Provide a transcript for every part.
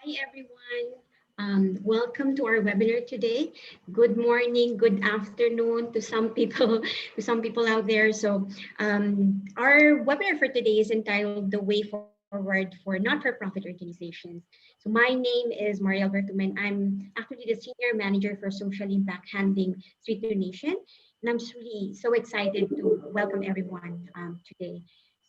Hi, everyone. Welcome to our webinar today. Good morning, good afternoon to some people, to some people out there. Our webinar for today is entitled "The Way Forward for Not-for-Profit Organizations." So, my name is Mariel Bertuman. I'm actually the Senior Manager for Social Impact Handling Suite Donation, and I'm really so excited to welcome everyone today.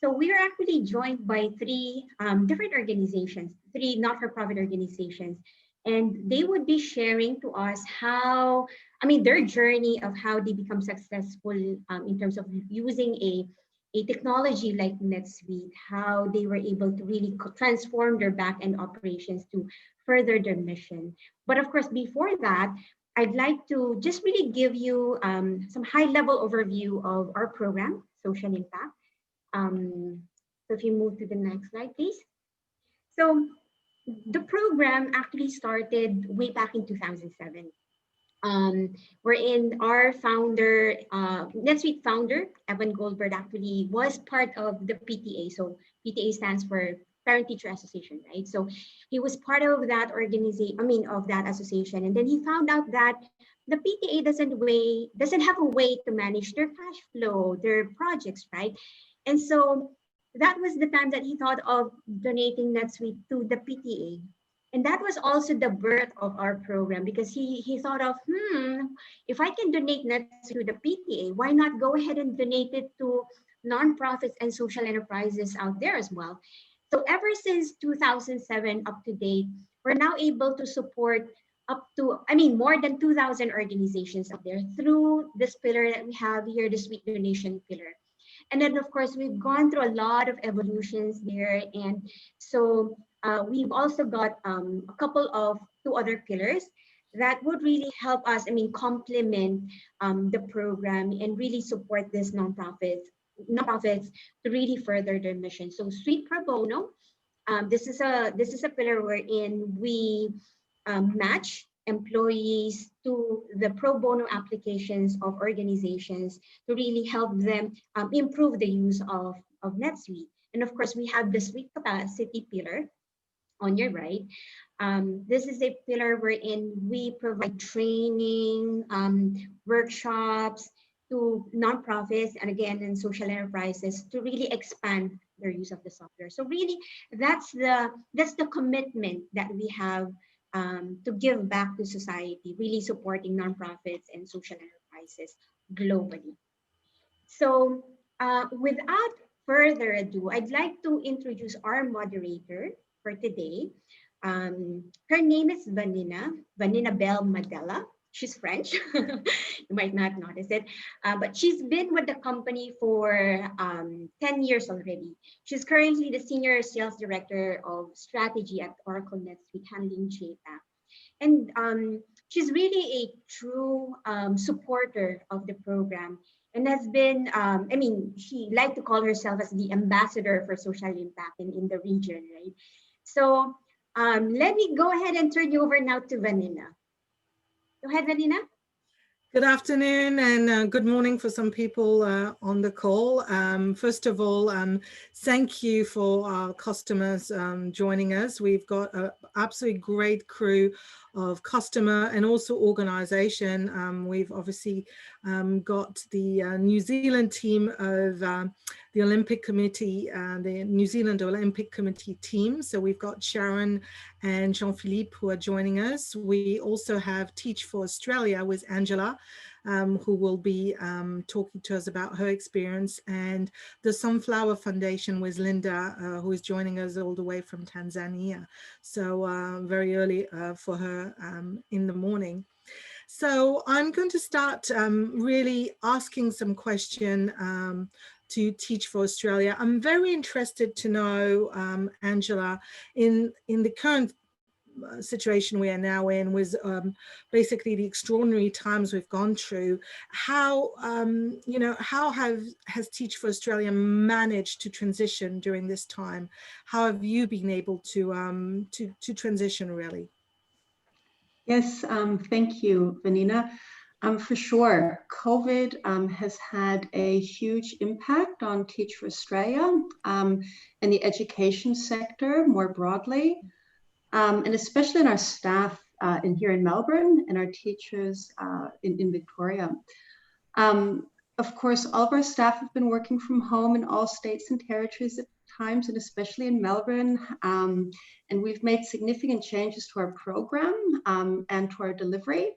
So we are actually joined by three different organizations, three not-for-profit organizations, and they would be sharing to us their journey of how they become successful in terms of using a technology like NetSuite, how they were able to really transform their back-end operations to further their mission. But of course, before that, I'd like to just really give you some high-level overview of our program, Social Impact. So if you move to the next slide, please. So the program actually started way back in 2007. Wherein our founder, NetSuite founder, Evan Goldberg, actually was part of the PTA. So PTA stands for Parent Teacher Association, right? So he was part of that organization, of that association. And then he found out that the PTA doesn't have a way to manage their cash flow, their projects, right? And so that was the time that he thought of donating NetSuite to the PTA. And that was also the birth of our program, because he thought of, if I can donate NetSuite to the PTA, why not go ahead and donate it to nonprofits and social enterprises out there as well? So ever since 2007 up to date, we're now able to support more than 2,000 organizations out there through this pillar that we have here, the Sweet Donation pillar. And then, of course, we've gone through a lot of evolutions there. And so we've also got a couple of two other pillars that would really help us, complement the program and really support these nonprofits to really further their mission. So Sweet Pro Bono, this is a pillar wherein we match employees to the pro bono applications of organizations to really help them improve the use of NetSuite. And of course, we have the Suite Capacity pillar on your right. This is a pillar wherein we provide training, workshops to nonprofits and again in social enterprises to really expand their use of the software. So really, that's the commitment that we have to give back to society, really supporting nonprofits and social enterprises globally. So without further ado, I'd like to introduce our moderator for today. Her name is Vanina Bell Madella. She's French. You might not notice it, but she's been with the company for 10 years already. She's currently the Senior Sales Director of Strategy at Oracle NetSuite, handling JPAC. And she's really a true supporter of the program and has been, she liked to call herself as the ambassador for social impact in the region, right? So let me go ahead and turn you over now to Vanina. Go ahead, Vanina. Good afternoon and good morning for some people on the call. First of all, thank you for our customers joining us. We've got an absolutely great crew of customer and also organization. We've obviously got the New Zealand team of the Olympic Committee, the New Zealand Olympic Committee team. So we've got Sharon and Jean-Philippe who are joining us. We also have Teach for Australia with Angela, who will be talking to us about her experience, and the Sunflower Foundation with Linda, who is joining us all the way from Tanzania. So very early for her in the morning. So I'm going to start really asking some question to Teach for Australia. I'm very interested to know, Angela, in the current situation we are now in with basically the extraordinary times we've gone through, how has Teach for Australia managed to transition during this time? How have you been able to transition really? Yes, thank you, Vanina. For sure, COVID has had a huge impact on Teach for Australia and the education sector more broadly. and especially in our staff here in Melbourne and our teachers in Victoria. Of course, all of our staff have been working from home in all states and territories at times, and especially in Melbourne. And we've made significant changes to our program and to our delivery,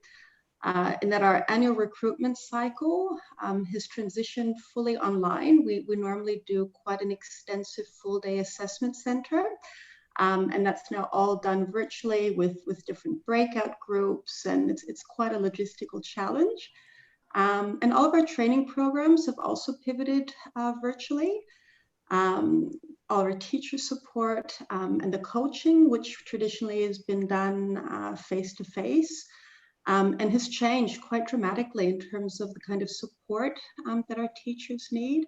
in that our annual recruitment cycle has transitioned fully online. We normally do quite an extensive full-day assessment center. And that's now all done virtually with different breakout groups, and it's quite a logistical challenge. And all of our training programs have also pivoted virtually. All our teacher support and the coaching, which traditionally has been done face-to-face, and has changed quite dramatically in terms of the kind of support that our teachers need,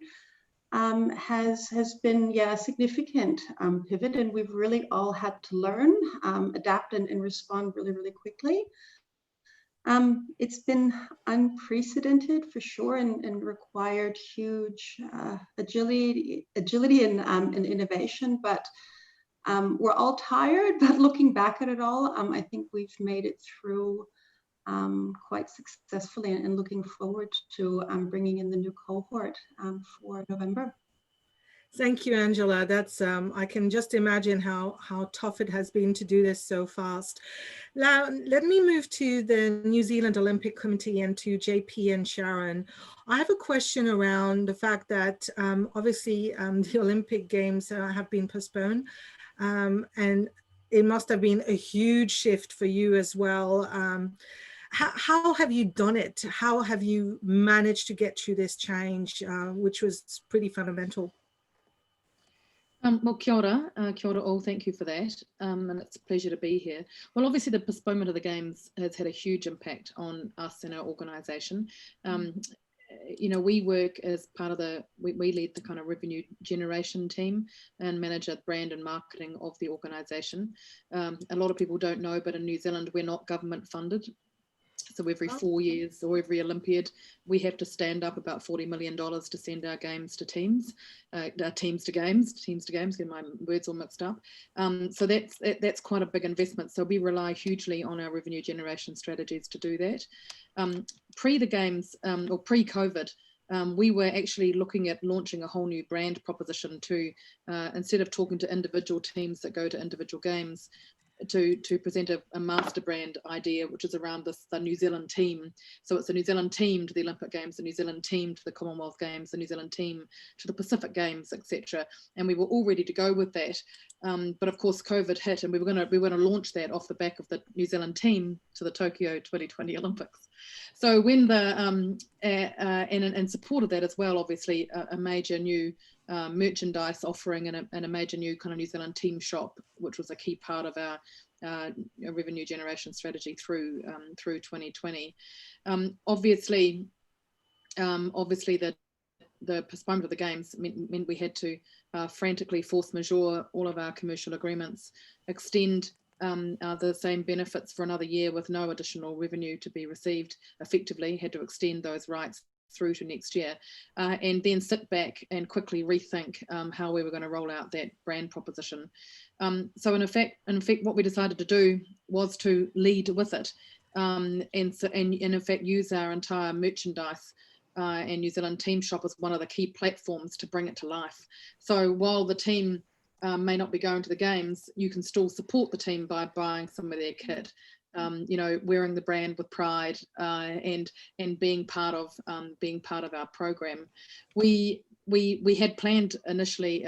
has been, a significant pivot, and we've really all had to learn, adapt and respond really, really quickly. It's been unprecedented for sure, and required huge agility and innovation, but we're all tired, but looking back at it all, I think we've made it through quite successfully, and looking forward to bringing in the new cohort for November. Thank you, Angela. That's I can just imagine how tough it has been to do this so fast. Now, let me move to the New Zealand Olympic Committee and to JP and Sharon. I have a question around the fact that obviously the Olympic Games have been postponed, and it must have been a huge shift for you as well. How have you done it? How have you managed to get through this change, which was pretty fundamental? Well, kia ora all, thank you for that, and it's a pleasure to be here. Well, obviously the postponement of the Games has had a huge impact on us and our organisation. You know, we work as part of we lead the kind of revenue generation team and manage the brand and marketing of the organisation. A lot of people don't know, but in New Zealand we're not government funded. So every 4 years or every Olympiad, we have to stand up about $40 million to send our games to teams, teams to games, get my words all mixed up. So that's quite a big investment. So we rely hugely on our revenue generation strategies to do that. Pre the Games, or pre-COVID, we were actually looking at launching a whole new brand proposition to, instead of talking to individual teams that go to individual games, to present a master brand idea, which is around the New Zealand team. So it's the New Zealand team to the Olympic Games, the New Zealand team to the Commonwealth Games, the New Zealand team to the Pacific Games, etc. And we were all ready to go with that. But of course, COVID hit, and we were going to launch that off the back of the New Zealand team to the Tokyo 2020 Olympics. So when and in support of that as well, obviously a major new merchandise offering and a major new kind of New Zealand team shop, which was a key part of our revenue generation strategy through 2020. Obviously the postponement of the Games meant we had to frantically force majeure all of our commercial agreements, extend the same benefits for another year with no additional revenue to be received. Effectively had to extend those rights through to next year, and then sit back and quickly rethink how we were going to roll out that brand proposition. So in effect, what we decided to do was to lead with it, and in fact use our entire merchandise and New Zealand team shop as one of the key platforms to bring it to life. So while the team may not be going to the Games, you can still support the team by buying some of their kit. You know, wearing the brand with pride, and being part of our program. We had planned initially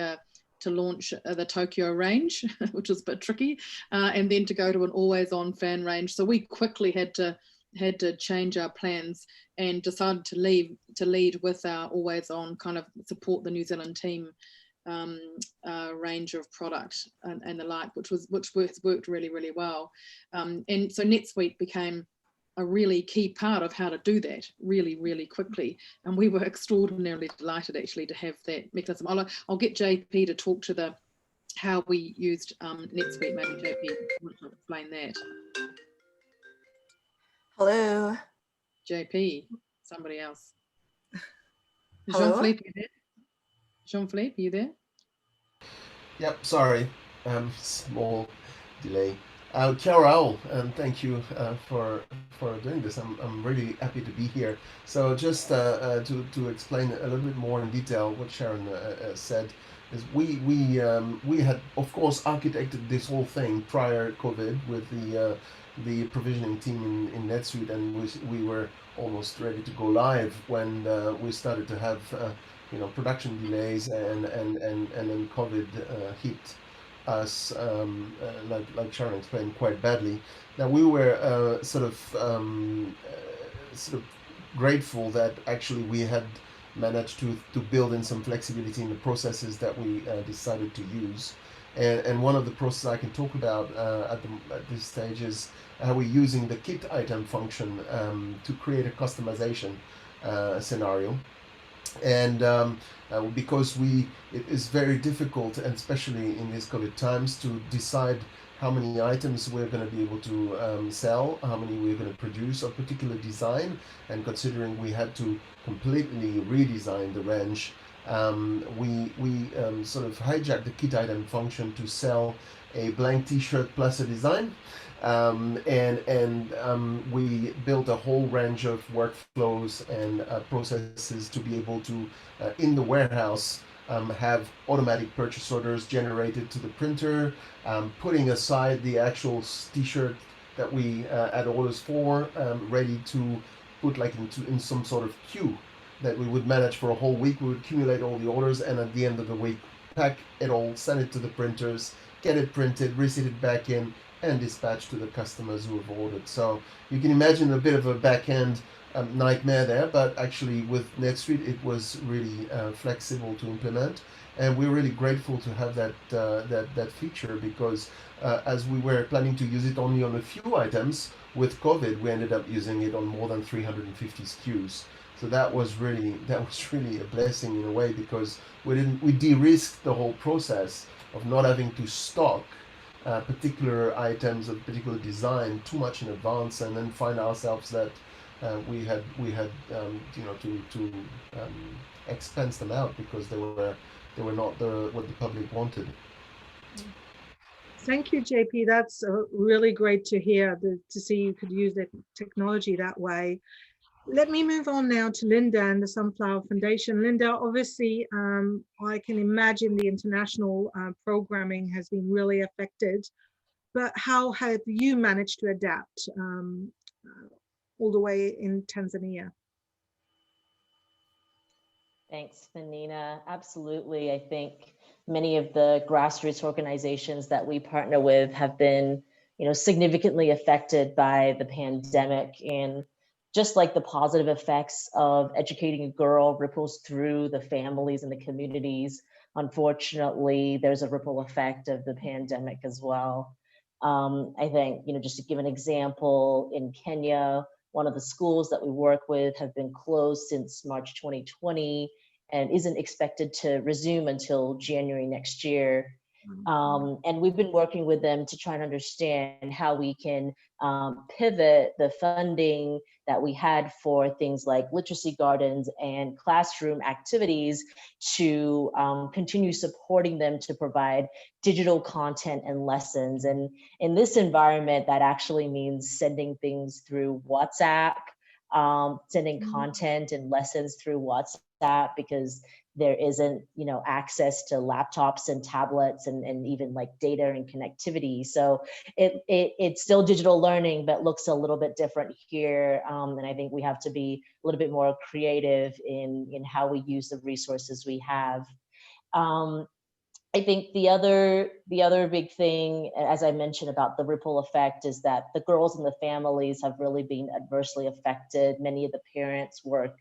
to launch the Tokyo range, which was a bit tricky, and then to go to an always-on fan range. So we quickly had to change our plans and decided to lead with our always-on kind of support the New Zealand team range of product and the like, which worked really, really well. And so NetSuite became a really key part of how to do that really, really quickly. And we were extraordinarily delighted actually to have that mechanism. I'll get JP to talk to how we used NetSuite. Maybe JP wants to explain that. Hello. JP, somebody else. Hello? Jean-Philippe, you there? Jean-Philippe, are you there? Yep, sorry, small delay. Kia and thank you for doing this. I'm really happy to be here. So just to explain a little bit more in detail what Sharon said is we had of course architected this whole thing prior COVID with the provisioning team in NetSuite, and we were almost ready to go live when we started to have production delays and then COVID hit us, like Sharon explained, quite badly. Now we were sort of grateful that actually we had managed to build in some flexibility in the processes that we decided to use. And one of the processes I can talk about at this stage is how we're using the kit item function to create a customization scenario. And because it is very difficult, and especially in these COVID times, to decide how many items we're going to be able to sell, how many we're going to produce of particular design, and considering we had to completely redesign the range, we sort of hijacked the kit item function to sell a blank T-shirt plus a design. We built a whole range of workflows and processes to be able to, in the warehouse, have automatic purchase orders generated to the printer, putting aside the actual T-shirt that we had orders for, ready to put like in some sort of queue that we would manage for a whole week. We would accumulate all the orders, and at the end of the week, pack it all, send it to the printers, get it printed, receipt it back in, and dispatched to the customers who have ordered. So you can imagine a bit of a back-end nightmare there, but actually with NetSuite it was really flexible to implement, and we're really grateful to have that feature, because as we were planning to use it only on a few items, with COVID we ended up using it on more than 350 SKUs. So that was really a blessing in a way, because we de-risked the whole process of not having to stock particular items of particular design too much in advance, and then find ourselves that we had to expense them out because they were not what the public wanted. Thank you, JP. That's really great to hear, to see you could use the technology that way. Let me move on now to Linda and the Sunflower Foundation. Linda, obviously, I can imagine the international programming has been really affected, but how have you managed to adapt all the way in Tanzania? Thanks, Vanina. Absolutely. I think many of the grassroots organizations that we partner with have been, significantly affected by the pandemic, and just like the positive effects of educating a girl ripples through the families and the communities, unfortunately, there's a ripple effect of the pandemic as well. I think, just to give an example, in Kenya, one of the schools that we work with have been closed since March 2020 and isn't expected to resume until January next year. And we've been working with them to try and understand how we can pivot the funding that we had for things like literacy gardens and classroom activities to continue supporting them to provide digital content and lessons. And in this environment, that actually means sending things through WhatsApp, sending content and lessons through WhatsApp, because there isn't, access to laptops and tablets and even like data and connectivity. So it's still digital learning, but looks a little bit different here. And I think we have to be a little bit more creative in how we use the resources we have. I think the other big thing, as I mentioned about the ripple effect, is that the girls and the families have really been adversely affected. Many of the parents work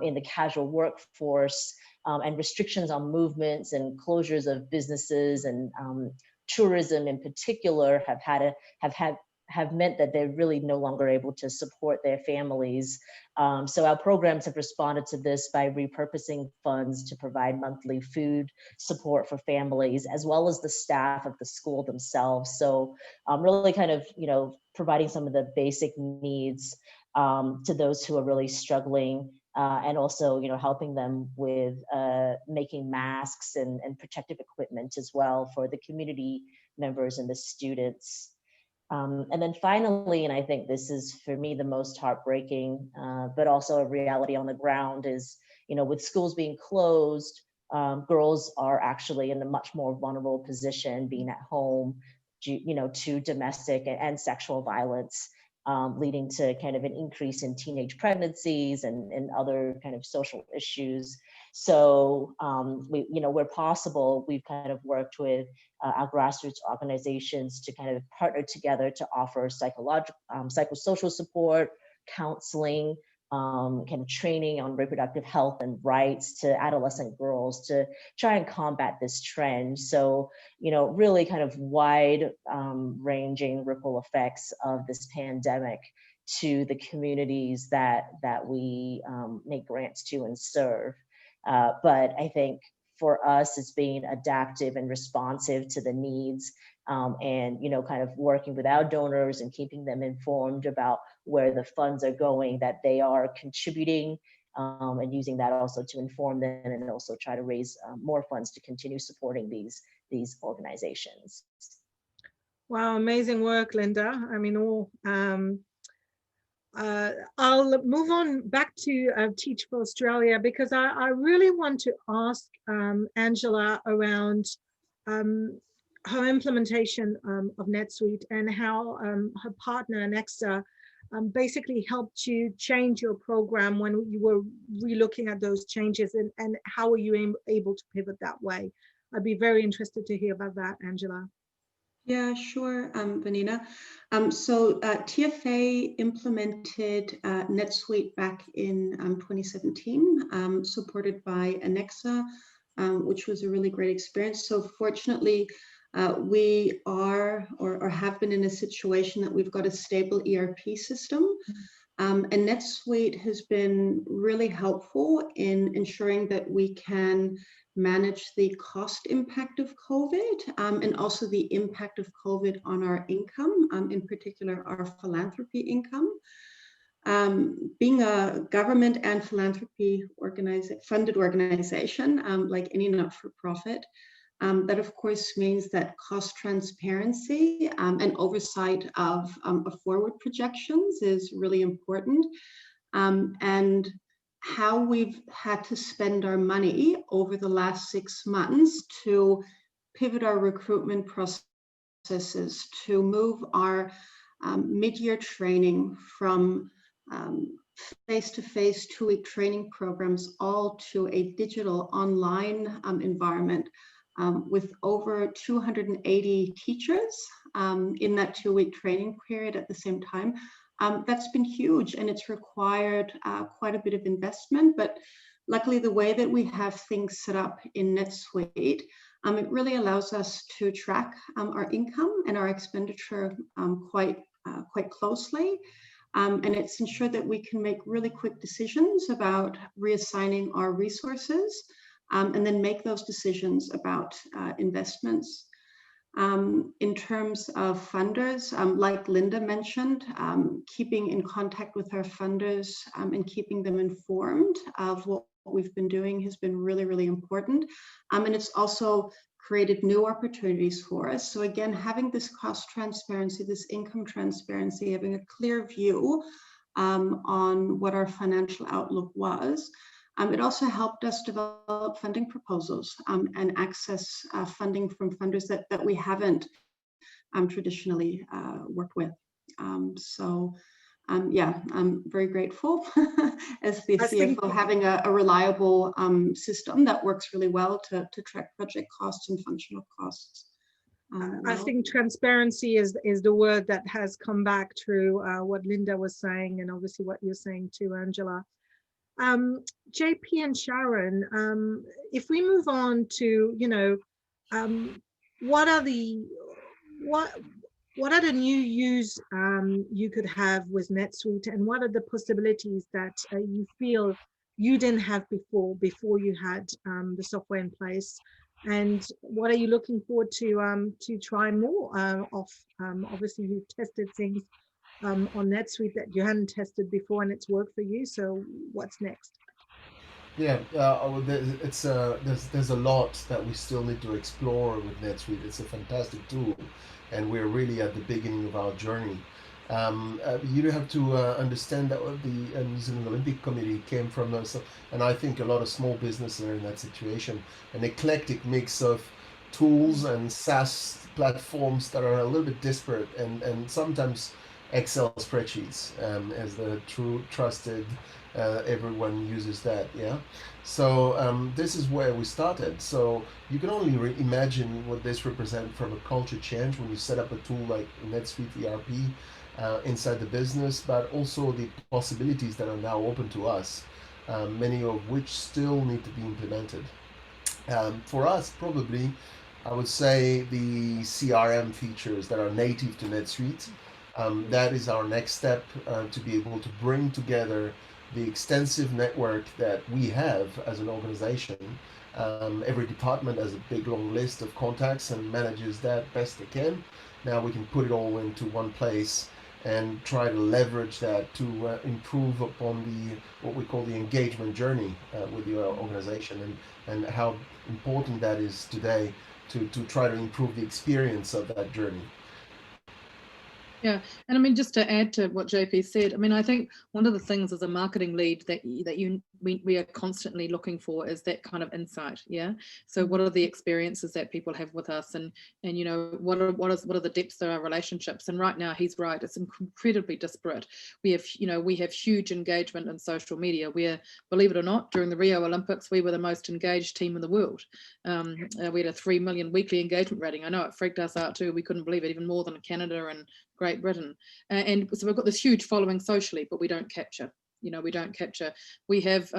in the casual workforce, and restrictions on movements and closures of businesses and tourism in particular have meant that they're really no longer able to support their families. So our programs have responded to this by repurposing funds to provide monthly food support for families, as well as the staff of the school themselves. So really kind of, providing some of the basic needs to those who are really struggling, and also, helping them with making masks and protective equipment as well for the community members and the students. And then finally, and I think this is for me the most heartbreaking, but also a reality on the ground, is, with schools being closed, girls are actually in a much more vulnerable position being at home, to domestic and sexual violence, leading to kind of an increase in teenage pregnancies and other kind of social issues. So, where possible, we've kind of worked with our grassroots organizations to kind of partner together to offer psychosocial support, counseling, kind of training on reproductive health and rights to adolescent girls to try and combat this trend. So, really kind of wide ranging ripple effects of this pandemic to the communities that we make grants to and serve. But I think for us, it's being adaptive and responsive to the needs, and kind of working with our donors and keeping them informed about where the funds are going, that they are contributing, and using that also to inform them and also try to raise more funds to continue supporting these organizations. Wow, amazing work, Linda. I mean, I'll move on back to Teachable Australia, because I really want to ask Angela around her implementation of NetSuite, and how her partner Annexa basically helped you change your program when you were re-looking at those changes, and how were you able to pivot that way? I'd be very interested to hear about that, Angela. Yeah, sure, Vanina. So TFA implemented NetSuite back in 2017, supported by Annexa, which was a really great experience. So fortunately, we are or have been in a situation that we've got a stable ERP system. And NetSuite has been really helpful in ensuring that we can manage the cost impact of COVID, and also the impact of COVID on our income, in particular our philanthropy income. Being a government and philanthropy funded organization, like any not-for-profit, that of course means that cost transparency and oversight of forward projections is really important. And how we've had to spend our money over the last 6 months to pivot our recruitment processes, to move our mid-year training from face-to-face 2-week training programs all to a digital online environment, with over 280 teachers in that 2-week training period at the same time. That's been huge, and it's required quite a bit of investment, but luckily the way that we have things set up in NetSuite, it really allows us to track our income and our expenditure quite closely. And it's ensured that we can make really quick decisions about reassigning our resources, and then make those decisions about investments. In terms of funders, like Linda mentioned, keeping in contact with our funders and keeping them informed of what we've been doing has been really, really important. And it's also created new opportunities for us. So again, having this cost transparency, this income transparency, having a clear view on what our financial outlook was. It also helped us develop funding proposals and access funding from funders that we haven't traditionally worked with. Yeah, I'm very grateful as the CFO, having a reliable system that works really well to track project costs and functional costs. I think transparency is the word that has come back through what Linda was saying, and obviously what you're saying too, Angela. JP and Sharon, if we move on to, what are the new use you could have with NetSuite, and what are the possibilities that you feel you didn't have before you had the software in place, and what are you looking forward to try more of? Obviously, you've tested things on NetSuite that you hadn't tested before, and it's worked for you. So what's next? Yeah, there's a lot that we still need to explore with NetSuite. It's a fantastic tool, and we're really at the beginning of our journey. You have to understand that the New Zealand Olympic Committee came from us, and I think a lot of small businesses are in that situation, an eclectic mix of tools and SaaS platforms that are a little bit disparate, and sometimes Excel spreadsheets as the true trusted. Everyone uses that, yeah. So this is where we started. So you can only imagine what this represents from a culture change when you set up a tool like NetSuite ERP inside the business, but also the possibilities that are now open to us, many of which still need to be implemented. For us, probably, I would say the CRM features that are native to NetSuite. That is our next step to be able to bring together the extensive network that we have as an organization. Every department has a big long list of contacts and manages that best they can. Now we can put it all into one place and try to leverage that to improve upon the what we call the engagement journey with the organization, and how important that is today to try to improve the experience of that journey. Yeah, and I mean, just to add to what JP said, I mean, I think one of the things as a marketing lead that we are constantly looking for is that kind of insight. Yeah. So what are the experiences that people have with us, and you know, what are the depths of our relationships? And right now, he's right, it's incredibly disparate. We have huge engagement in social media. We're, believe it or not, during the Rio Olympics, we were the most engaged team in the world. We had a 3 million weekly engagement rating. I know it freaked us out too. We couldn't believe it, even more than Canada and Great Britain. And so we've got this huge following socially, but we don't capture. We have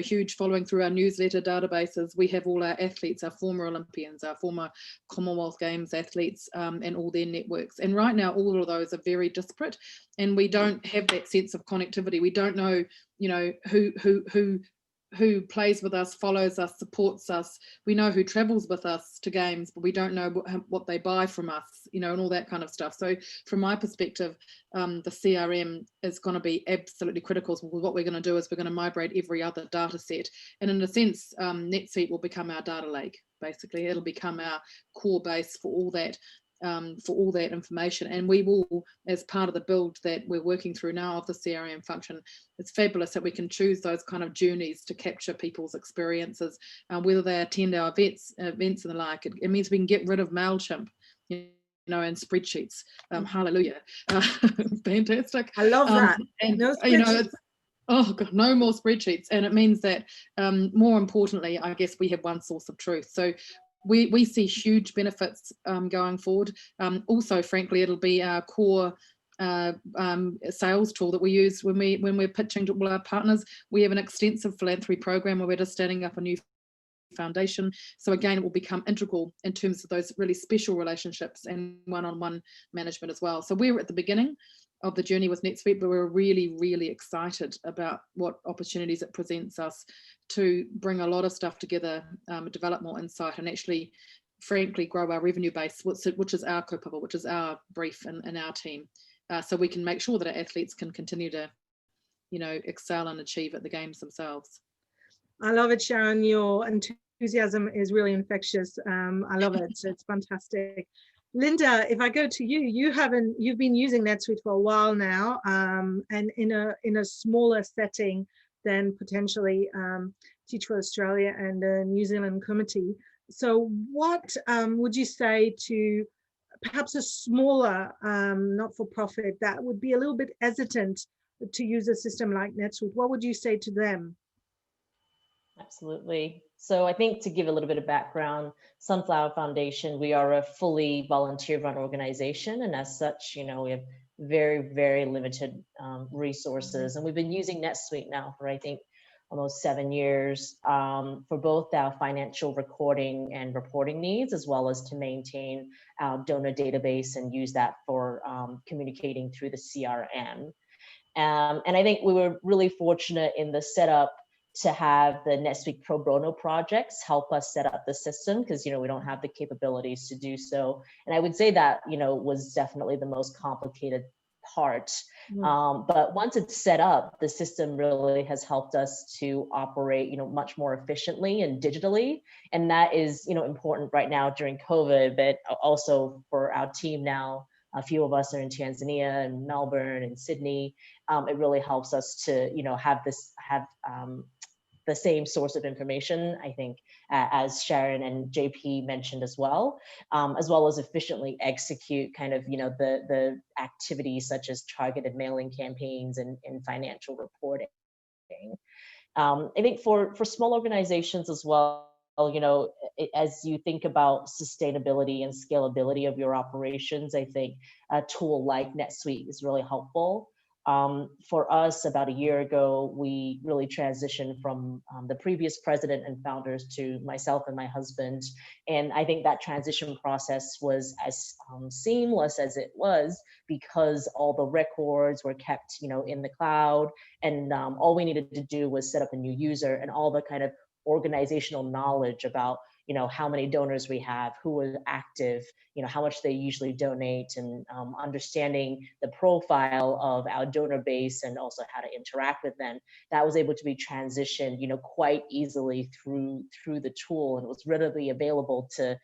huge following through our newsletter databases. We have all our athletes, our former Olympians, our former Commonwealth Games athletes, and all their networks. And right now, all of those are very disparate, and we don't have that sense of connectivity. We don't know, who plays with us, follows us, supports us. We know who travels with us to games, but we don't know what they buy from us, and all that kind of stuff. So from my perspective, the CRM is going to be absolutely critical. So what we're going to do is we're going to migrate every other data set. And in a sense, NetSuite will become our data lake. Basically, it'll become our core base for all that information. And we will, as part of the build that we're working through now of the CRM function, it's fabulous that we can choose those kind of journeys to capture people's experiences, whether they attend our events and the like. It means we can get rid of MailChimp, and spreadsheets. Hallelujah. Fantastic. I love that. And no spreadsheets. Oh God, no more spreadsheets. And it means that more importantly, I guess we have one source of truth. So we see huge benefits going forward. Also, frankly, it'll be our core sales tool that we use when we're pitching to all our partners. We have an extensive philanthropy program where we're just standing up a new foundation. So again, it will become integral in terms of those really special relationships and one-on-one management as well. So we're at the beginning of the journey with NetSuite, but we're really, really excited about what opportunities it presents us to bring a lot of stuff together, develop more insight, and actually, frankly, grow our revenue base, which is our kaupapa, which is our brief in our team, so we can make sure that our athletes can continue to, excel and achieve at the games themselves. I love it, Sharon. Your enthusiasm is really infectious. I love it. It's fantastic. Linda, if I go to you, you've been using NetSuite for a while now, and in a smaller setting than potentially Teachable Australia and the New Zealand Committee. So what would you say to perhaps a smaller not-for-profit that would be a little bit hesitant to use a system like NetSuite? What would you say to them? Absolutely. So I think to give a little bit of background, Sunflower Foundation, we are a fully volunteer-run organization, and as such, we have very, very limited resources, and we've been using NetSuite now for, I think, almost 7 years for both our financial recording and reporting needs, as well as to maintain our donor database and use that for communicating through the CRM. And I think we were really fortunate in the setup to have the NetSuite pro bono projects help us set up the system, because we don't have the capabilities to do so. And I would say that was definitely the most complicated part. But once it's set up, the system really has helped us to operate, much more efficiently and digitally. And that is, important right now during COVID, but also for our team now. A few of us are in Tanzania and Melbourne and Sydney. It really helps us to, have the same source of information, I think, as Sharon and JP mentioned as well as efficiently execute kind of, the activities such as targeted mailing campaigns and financial reporting. I think for small organizations as well, as you think about sustainability and scalability of your operations, I think a tool like NetSuite is really helpful. For us, about a year ago, we really transitioned from the previous president and founders to myself and my husband. And I think that transition process was as seamless as it was because all the records were kept, in the cloud. And all we needed to do was set up a new user, and all the kind of organizational knowledge about how many donors we have, who are active, how much they usually donate, and understanding the profile of our donor base and also how to interact with them. That was able to be transitioned, quite easily through the tool, and it was readily available to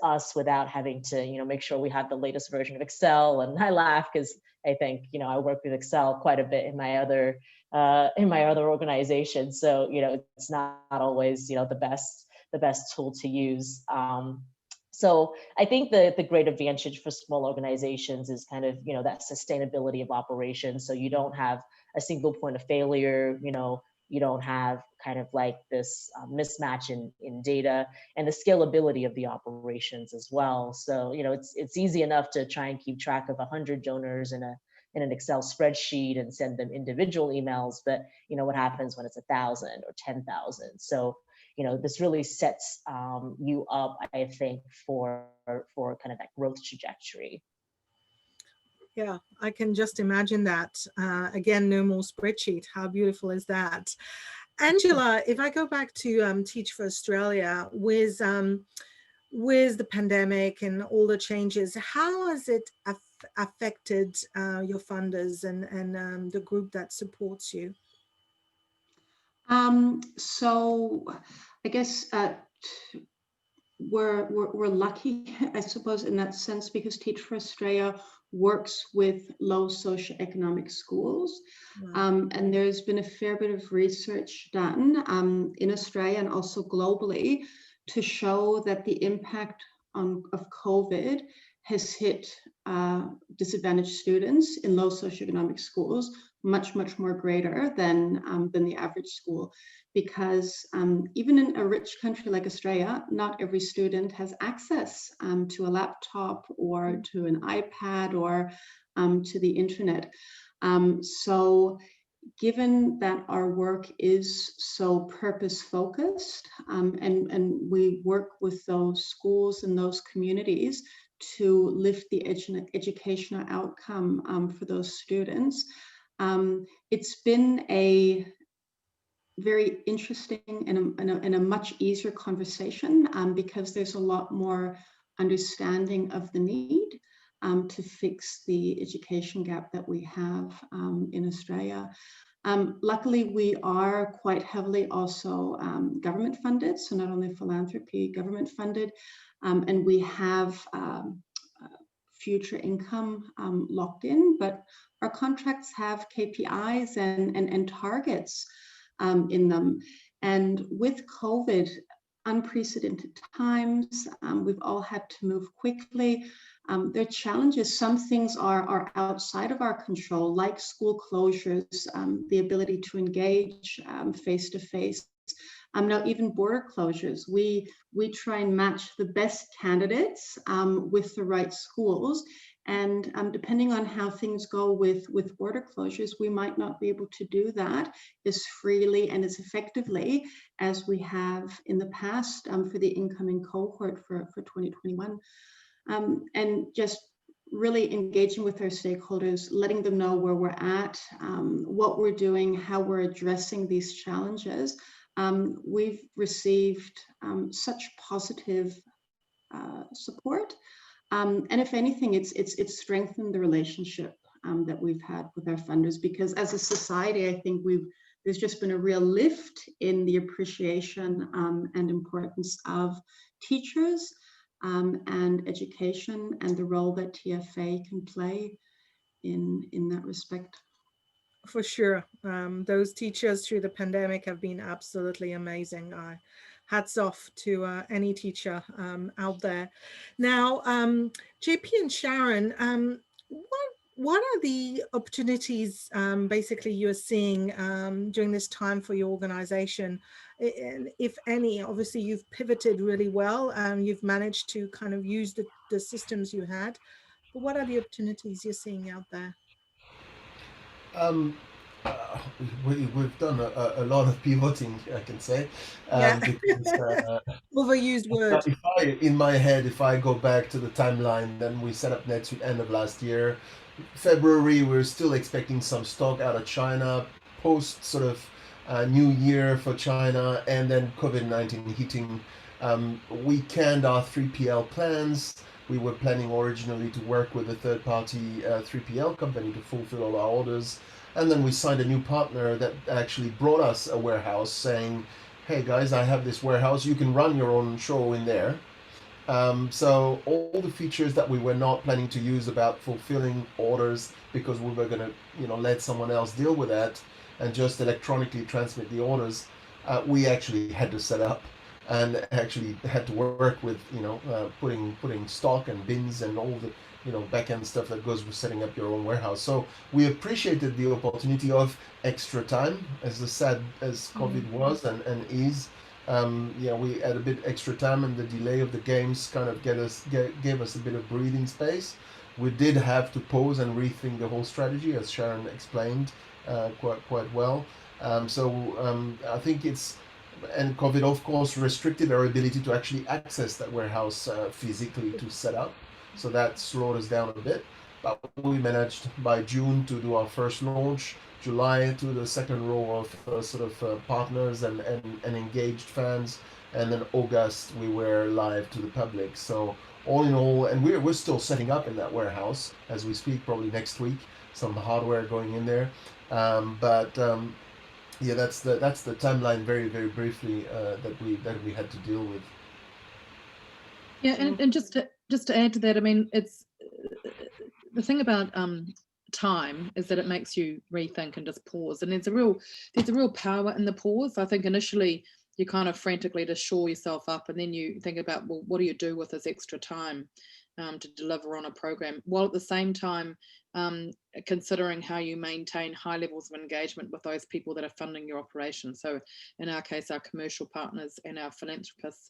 us without having to, make sure we had the latest version of Excel. And I laugh because I think, I work with Excel quite a bit in my other organizations. So, it's not always, the best tool to use. So I think the great advantage for small organizations is kind of, that sustainability of operations. So you don't have a single point of failure, you don't have kind of like this mismatch in data, and the scalability of the operations as well. So, it's easy enough to try and keep track of 100 donors in an Excel spreadsheet and send them individual emails, but what happens when it's 1,000 or 10,000? So, this really sets you up, I think, for kind of that growth trajectory. Yeah, I can just imagine that. Again, no more spreadsheet. How beautiful is that? Angela, if I go back to Teach for Australia, with the pandemic and all the changes, how has it affected your funders and the group that supports you? So I guess we're lucky, I suppose, in that sense, because Teach for Australia works with low socioeconomic schools. Wow. And there's been a fair bit of research done in Australia and also globally to show that the impact of COVID has hit disadvantaged students in low socioeconomic schools much more greater than the average school, because even in a rich country like Australia, not every student has access to a laptop or to an iPad or to the internet. So given that our work is so purpose focused, and we work with those schools and those communities to lift the educational outcome for those students, it's been a very interesting and a much easier conversation because there's a lot more understanding of the need to fix the education gap that we have in Australia. Luckily, we are quite heavily also government funded, so not only philanthropy, government funded, and we have future income locked in, but our contracts have KPIs and targets in them. And with COVID, unprecedented times, we've all had to move quickly. There are challenges. Some things are outside of our control, like school closures, the ability to engage face-to-face. Now, even border closures, we try and match the best candidates with the right schools. And depending on how things go with border closures, we might not be able to do that as freely and as effectively as we have in the past for the incoming cohort for 2021. And just really engaging with our stakeholders, letting them know where we're at, what we're doing, how we're addressing these challenges. We've received such positive support. And if anything, it's strengthened the relationship that we've had with our funders, because as a society, I think there's just been a real lift in the appreciation and importance of teachers and education and the role that TFA can play in that respect. For sure. Those teachers through the pandemic have been absolutely amazing. Hats off to any teacher out there. Now, JP and Sharon, what are the opportunities basically you're seeing during this time for your organization? If any, obviously you've pivoted really well. You've managed to kind of use the systems you had, but what are the opportunities you're seeing out there? Um, we've done a lot of pivoting, I can say, Yeah. because Overused word. in my head, if I go back to the timeline, then we set up NetSuite end of last year. February, we're still expecting some stock out of China, post sort of new year for China, and then COVID-19 hitting. We canned our 3PL plans. We were planning originally to work with a third-party 3PL company to fulfill all our orders. And then we signed a new partner that actually brought us a warehouse saying, hey guys, I have this warehouse. You can run your own show in there. So all the features that we were not planning to use about fulfilling orders because we were going to, let someone else deal with that and just electronically transmit the orders, we actually had to set up and actually had to work with, putting stock and bins and all the, back-end stuff that goes with setting up your own warehouse. So we appreciated the opportunity of extra time, as sad as COVID was and is. We had a bit extra time, and the delay of the games kind of gave us a bit of breathing space. We did have to pause and rethink the whole strategy, as Sharon explained quite well. I think and COVID of course restricted our ability to actually access that warehouse physically to set up. So that slowed us down a bit, but we managed by June to do our first launch, July to the second row of partners and engaged fans, and then August we were live to the public. So all in all, and we're still setting up in that warehouse as we speak, probably next week, some hardware going in there. Yeah, that's the timeline very, very briefly that we had to deal with. Yeah, and just to add to that, I mean, it's the thing about time is that it makes you rethink and just pause. And there's a real power in the pause. I think initially you kind of frantically to shore yourself up, and then you think about, well, what do you do with this extra time to deliver on a program, while at the same time considering how you maintain high levels of engagement with those people that are funding your operation. So in our case, our commercial partners and our philanthropists.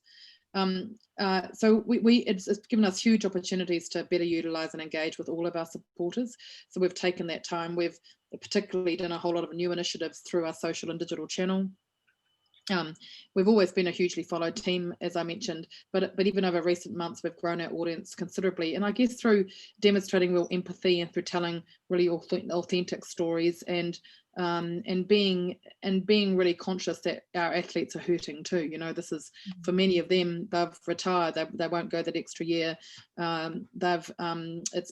So it's given us huge opportunities to better utilize and engage with all of our supporters. So we've taken that time. We've particularly done a whole lot of new initiatives through our social and digital channel. We've always been a hugely followed team, as I mentioned, but even over recent months, we've grown our audience considerably. And I guess through demonstrating real empathy and through telling really authentic stories and being really conscious that our athletes are hurting too. This is, for many of them, they've retired, they won't go that extra year. It's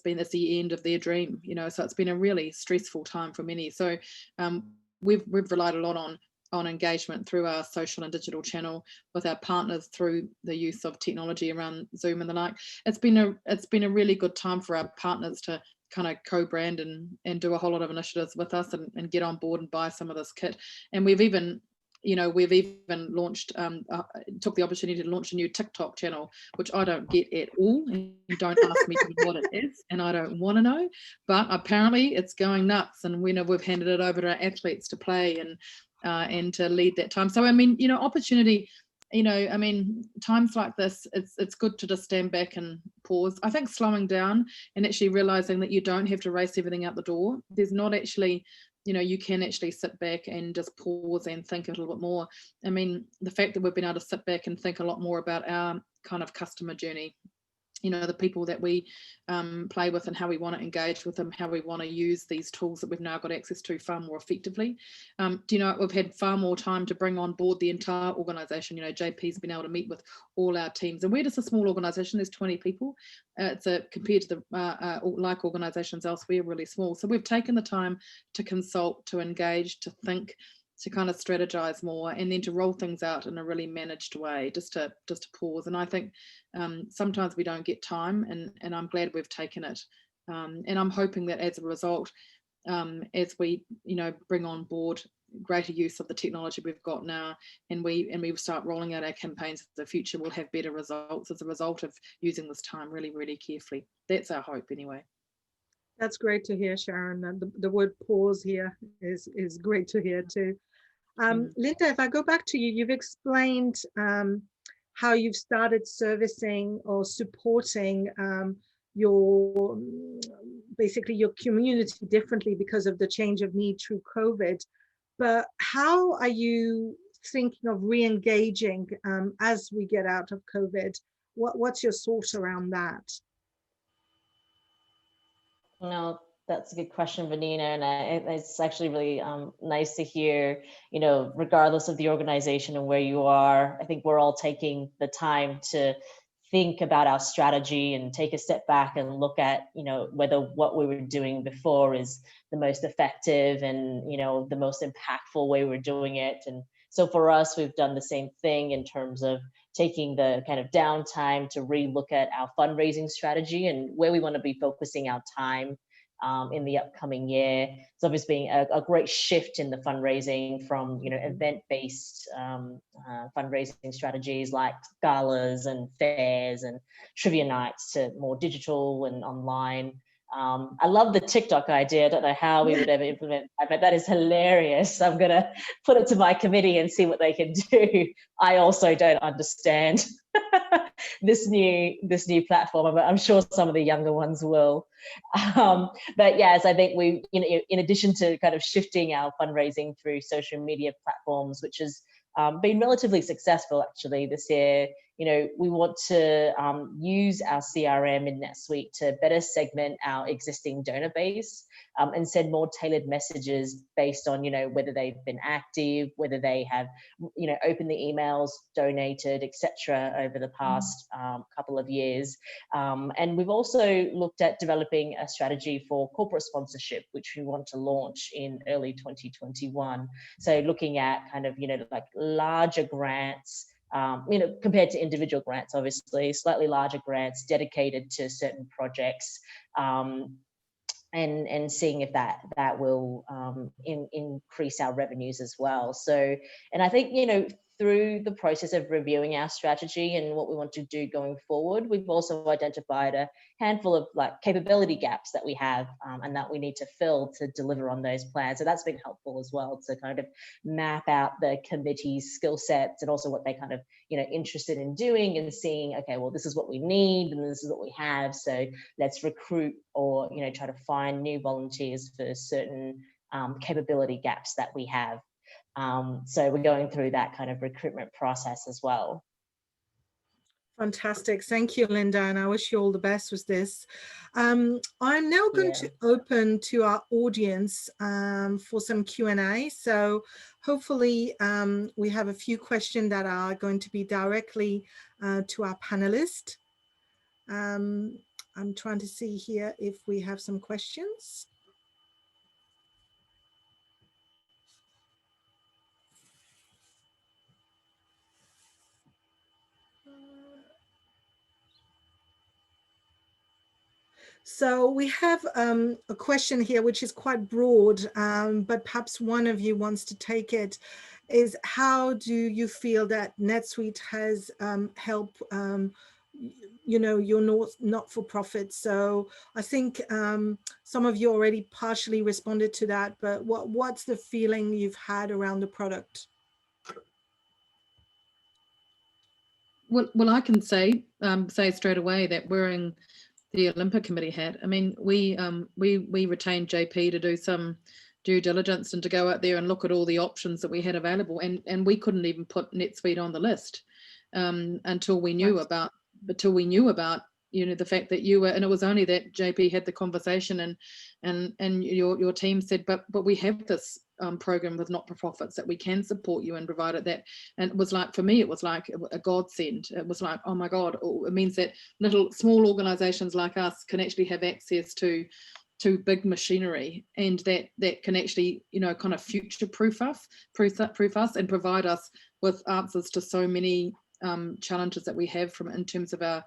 the end of their dream, so it's been a really stressful time for many. So we've relied a lot on engagement through our social and digital channel with our partners through the use of technology around Zoom and the like. It's been a really good time for our partners to kind of co-brand and do a whole lot of initiatives with us and get on board and buy some of this kit. And we've even launched, took the opportunity to launch a new TikTok channel, which I don't get at all. And you don't ask me what it is, and I don't want to know. But apparently it's going nuts, and we've handed it over to our athletes to play and to lead that time. So I mean, opportunity. Times like this, it's good to just stand back and pause. I think slowing down and actually realizing that you don't have to race everything out the door. There's not actually, you can actually sit back and just pause and think a little bit more. I mean, the fact that we've been able to sit back and think a lot more about our kind of customer journey the people that we play with and how we want to engage with them, how we want to use these tools that we've now got access to far more effectively. We've had far more time to bring on board the entire organisation. JP's been able to meet with all our teams, and we're just a small organisation. There's 20 people. Compared to the like organisations elsewhere, really small. So we've taken the time to consult, to engage, to think, to kind of strategize more, and then to roll things out in a really managed way, just to pause. And I think sometimes we don't get time, and I'm glad we've taken it. And I'm hoping that as a result, as we bring on board greater use of the technology we've got now, and we start rolling out our campaigns in the future, we'll have better results as a result of using this time really, really carefully. That's our hope anyway. That's great to hear, Sharon. And the word pause here is great to hear too. Linda, if I go back to you, you've explained how you've started servicing or supporting basically your community differently because of the change of need through COVID. But how are you thinking of re-engaging as we get out of COVID? What's your thoughts around that? No, that's a good question, Vanina, and it's actually really nice to hear, regardless of the organization and where you are, I think we're all taking the time to think about our strategy and take a step back and look at, whether what we were doing before is the most effective and, the most impactful way we're doing it. And so for us, we've done the same thing in terms of taking the kind of downtime to relook at our fundraising strategy and where we want to be focusing our time in the upcoming year. It's obviously been a great shift in the fundraising from event-based fundraising strategies like galas and fairs and trivia nights to more digital and online. I love the TikTok idea. I don't know how we would ever implement that, but that is hilarious. I'm going to put it to my committee and see what they can do. I also don't understand this new platform, but I'm sure some of the younger ones will. But yes, I think we, in addition to kind of shifting our fundraising through social media platforms, which has been relatively successful actually this year, we want to use our CRM in NetSuite to better segment our existing donor base and send more tailored messages based on, whether they've been active, whether they have, opened the emails, donated, etc. over the past couple of years. And we've also looked at developing a strategy for corporate sponsorship, which we want to launch in early 2021. So looking at kind of, like larger grants, compared to individual grants, obviously, slightly larger grants dedicated to certain projects, and seeing if that will increase our revenues as well. So, and I think, through the process of reviewing our strategy and what we want to do going forward, we've also identified a handful of capability gaps that we have and that we need to fill to deliver on those plans. So that's been helpful as well to kind of map out the committee's skill sets and also what they kind of, interested in doing and seeing, okay, well, this is what we need and this is what we have. So let's recruit or, try to find new volunteers for certain capability gaps that we have. So we're going through that kind of recruitment process as well. Fantastic. Thank you, Linda. And I wish you all the best with this. I'm now going to open to our audience for some Q&A. So hopefully we have a few questions that are going to be directly to our panelists. I'm trying to see here if we have some questions. So we have a question here, which is quite broad, but perhaps one of you wants to take it, is how do you feel that NetSuite has helped, your not-for-profit? So I think some of you already partially responded to that, but what's the feeling you've had around the product? Well, I can say straight away that wearing the Olympic committee hat, I mean, we retained JP to do some due diligence and to go out there and look at all the options that we had available, and we couldn't even put NetSuite on the list until we knew about you know, the fact that you were, and it was only that JP had the conversation and your team said, but we have this program with not-for-profits that we can support you and provided that. And it was like, for me, it was like a godsend. It was like, oh my God, it means that little small organizations like us can actually have access to big machinery, and that can actually, you know, kind of future-proof us and provide us with answers to so many challenges that we have in terms of our,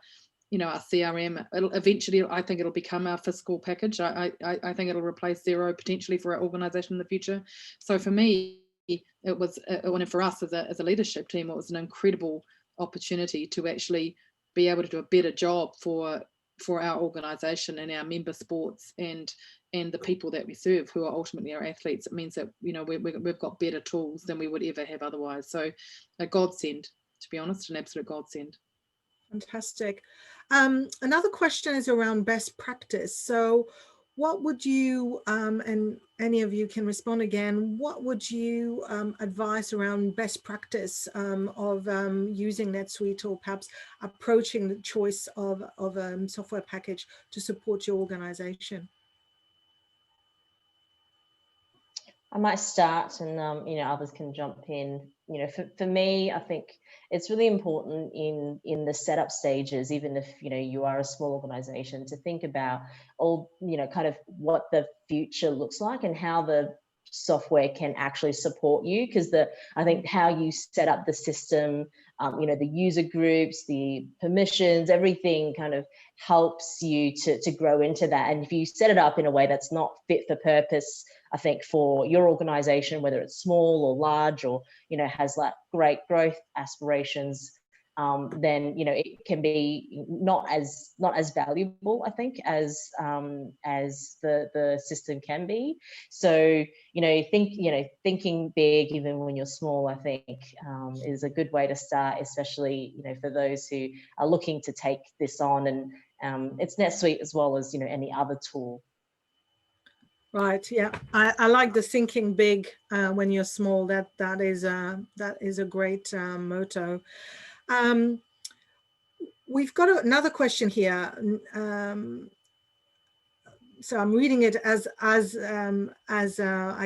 you know, our CRM. Eventually, I think it'll become our fiscal package. I think it'll replace Xero potentially for our organization in the future. So for me, it was, and for us as a leadership team, it was an incredible opportunity to actually be able to do a better job for our organization and our member sports and the people that we serve, who are ultimately our athletes. It means that, you know, we've got better tools than we would ever have otherwise. So a godsend, to be honest, an absolute godsend. Fantastic. Another question is around best practice. So what would you, and any of you can respond again, what would you advise around best practice of using NetSuite, or perhaps approaching the choice of a software package to support your organization? I might start, and you know, others can jump in. You know, for me, I think it's really important in the setup stages, even if, you know, you are a small organization, to think about all, you know, kind of what the future looks like and how the software can actually support you. Because I think how you set up the system, you know, the user groups, the permissions, everything kind of helps you to grow into that. And if you set it up in a way that's not fit for purpose, I think, for your organization, whether it's small or large, or, you know, has like great growth aspirations, then, you know, it can be not as valuable, I think, as the system can be. So, you know, thinking big, even when you're small, I think is a good way to start, especially, you know, for those who are looking to take this on. And it's NetSuite as well as, you know, any other tool. Right. Yeah, I like the thinking big when you're small. That is a great motto. We've got another question here. So I'm reading it as I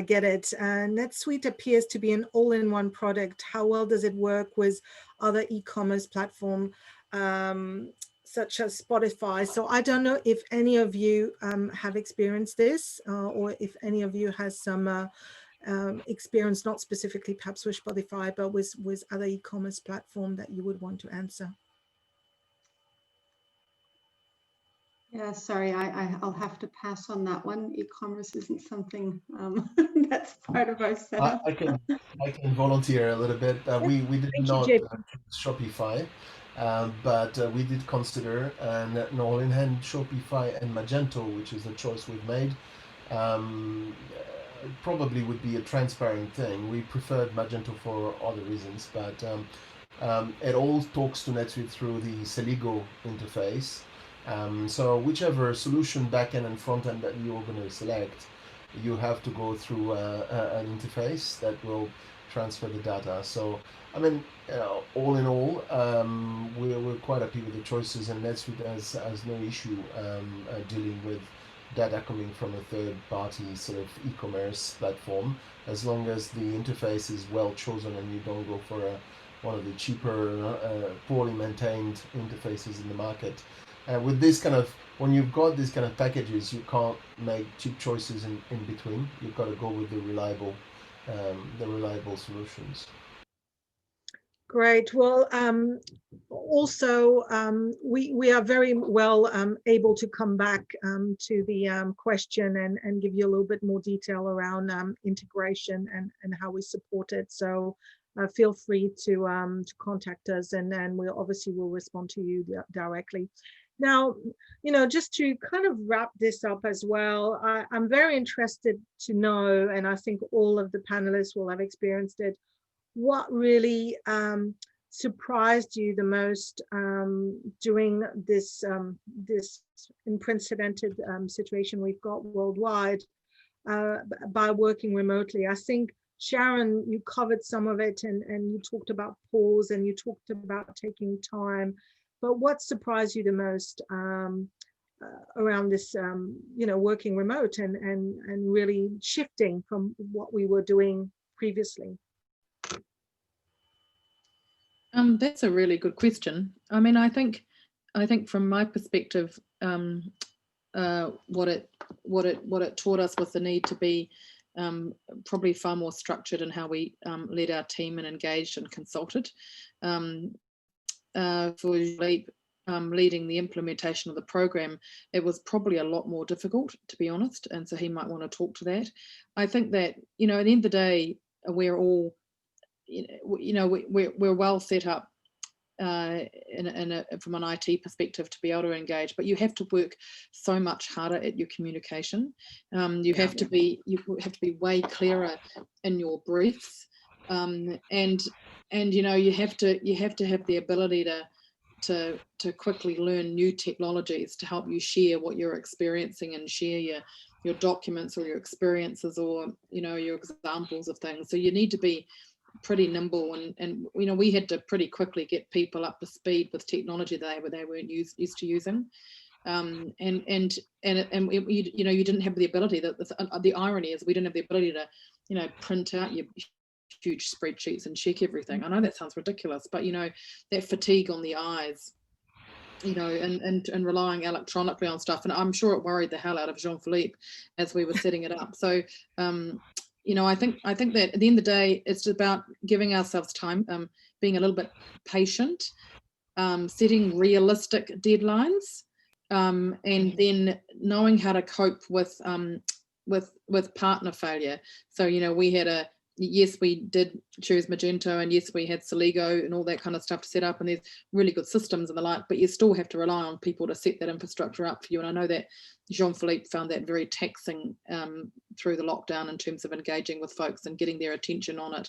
get it. NetSuite appears to be an all-in-one product. How well does it work with other e-commerce platforms such as Spotify? So I don't know if any of you have experienced this, or if any of you has some experience, not specifically perhaps with Spotify, but with other e-commerce platform that you would want to answer. Yeah, sorry, I'll have to pass on that one. E-commerce isn't something that's part of our setup. I can volunteer a little bit. We did Thank not you, Shopify, but we did consider an all-in-hand Shopify and Magento, which is the choice we've made. Probably would be a transparent thing. We preferred Magento for other reasons, but it all talks to NetSuite through the Celigo interface. So whichever solution, backend and frontend, that you're going to select, you have to go through an interface that will transfer the data. So, I mean, all in all, we're quite happy with the choices, and NetSuite has no issue dealing with data coming from a third-party sort of e-commerce platform, as long as the interface is well chosen and you don't go for one of the cheaper, poorly maintained interfaces in the market. With this kind of, when you've got these kind of packages, you can't make cheap choices in between. You've got to go with the reliable solutions. Great. Well, also, we are very well able to come back to the question and give you a little bit more detail around integration and how we support it. So feel free to contact us, and then we obviously will respond to you directly. Now, you know, just to kind of wrap this up as well, I'm very interested to know, and I think all of the panelists will have experienced it, what really surprised you the most during this this unprecedented situation we've got worldwide by working remotely. I think, Sharon, you covered some of it, and you talked about pause, and you talked about taking time. But what surprised you the most around this, working remote and really shifting from what we were doing previously? That's a really good question. I mean, I think from my perspective, what it taught us was the need to be probably far more structured in how we led our team and engaged and consulted. For Leap, leading the implementation of the program, it was probably a lot more difficult, to be honest, and so he might want to talk to that. I think that, at the end of the day, we're all, we're well set up from an IT perspective to be able to engage, but you have to work so much harder at your communication. You have to be way clearer in your briefs, and you have to have the ability to quickly learn new technologies to help you share what you're experiencing and share your documents or your experiences or your examples of things. So you need to be pretty nimble, and we had to pretty quickly get people up to speed with technology they weren't used to using, and you didn't have the ability. The irony is we didn't have the ability to print out your huge spreadsheets and check everything. I know that sounds ridiculous, but that fatigue on the eyes, and relying electronically on stuff, and I'm sure it worried the hell out of Jean-Philippe as we were setting it up. So I think that at the end of the day, it's about giving ourselves time, being a little bit patient, setting realistic deadlines, and then knowing how to cope with partner failure. So we had yes, we did choose Magento, and yes, we had Soligo and all that kind of stuff to set up, and there's really good systems and the like, but you still have to rely on people to set that infrastructure up for you. And I know that Jean-Philippe found that very taxing through the lockdown in terms of engaging with folks and getting their attention on it,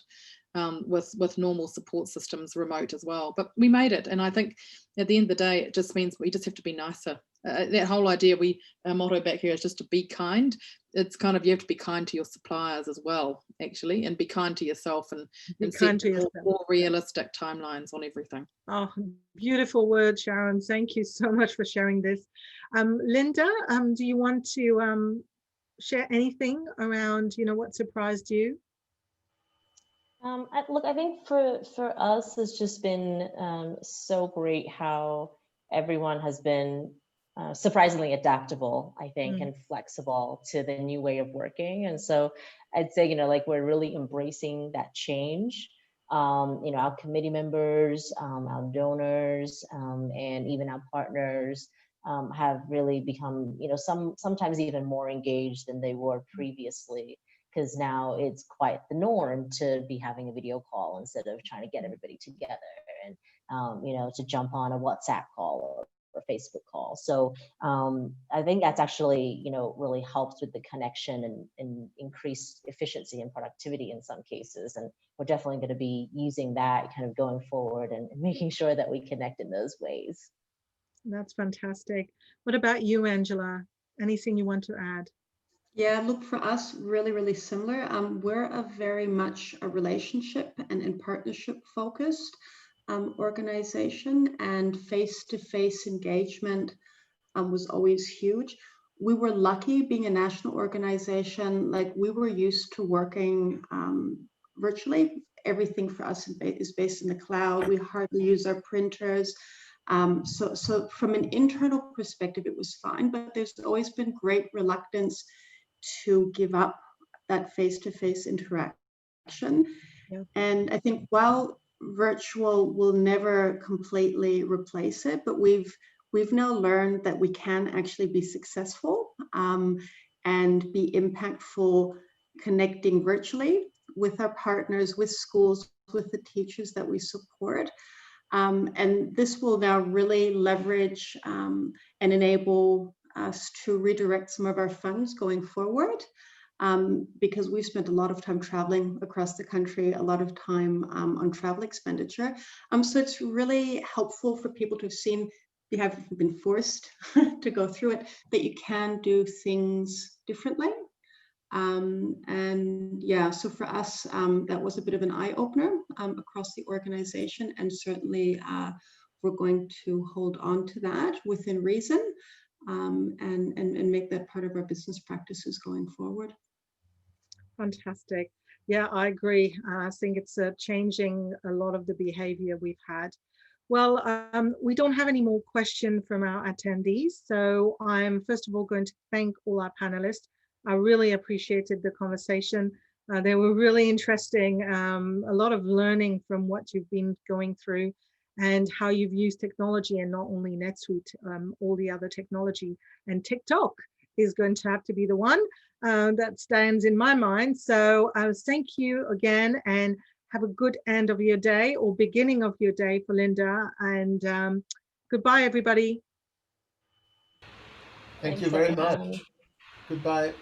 with normal support systems remote as well. But we made it, and I think at the end of the day, it just means we just have to be nicer. That whole idea, our motto back here is just to be kind. It's kind of, you have to be kind to your suppliers as well, actually, and be kind to yourself, and set more realistic timelines on everything. Oh, beautiful word, Sharon. Thank you so much for sharing this. Linda, do you want to share anything around, what surprised you? I think for us, it's just been so great how everyone has been surprisingly adaptable, I think, and flexible to the new way of working. And so I'd say, we're really embracing that change. Our committee members, our donors, and even our partners have really become, sometimes even more engaged than they were previously, because now it's quite the norm to be having a video call instead of trying to get everybody together and, to jump on a WhatsApp call or Facebook call. So I think that's actually, really helps with the connection and increased efficiency and productivity in some cases. And we're definitely going to be using that kind of going forward and making sure that we connect in those ways. That's fantastic. What about you, Angela? Anything you want to add? Yeah, look, for us, really, really similar. We're a very much a relationship and partnership focused organization, and face-to-face engagement was always huge. We were lucky being a national organization, like we were used to working virtually. Everything for us is based in the cloud. We hardly use our printers. So from an internal perspective, it was fine, but there's always been great reluctance to give up that face-to-face interaction. Yeah. And I think while virtual will never completely replace it, but we've now learned that we can actually be successful and be impactful connecting virtually with our partners, with schools, with the teachers that we support. And this will now really leverage and enable us to redirect some of our funds going forward, because we've spent a lot of time traveling across the country, a lot of time on travel expenditure. So it's really helpful for people to have seen, you haven't been forced to go through it, that you can do things differently. And yeah, so for us, that was a bit of an eye-opener across the organization, and certainly we're going to hold on to that within reason, and make that part of our business practices going forward. Fantastic. Yeah, I agree. I think it's changing a lot of the behavior we've had. Well, we don't have any more questions from our attendees. So I'm first of all going to thank all our panelists. I really appreciated the conversation. They were really interesting. A lot of learning from what you've been going through and how you've used technology, and not only NetSuite, all the other technology. And TikTok is going to have to be the one that stands in my mind. So thank you again, and have a good end of your day or beginning of your day for Linda. And goodbye, everybody. Thank Thanks, you very everyone. much. Goodbye.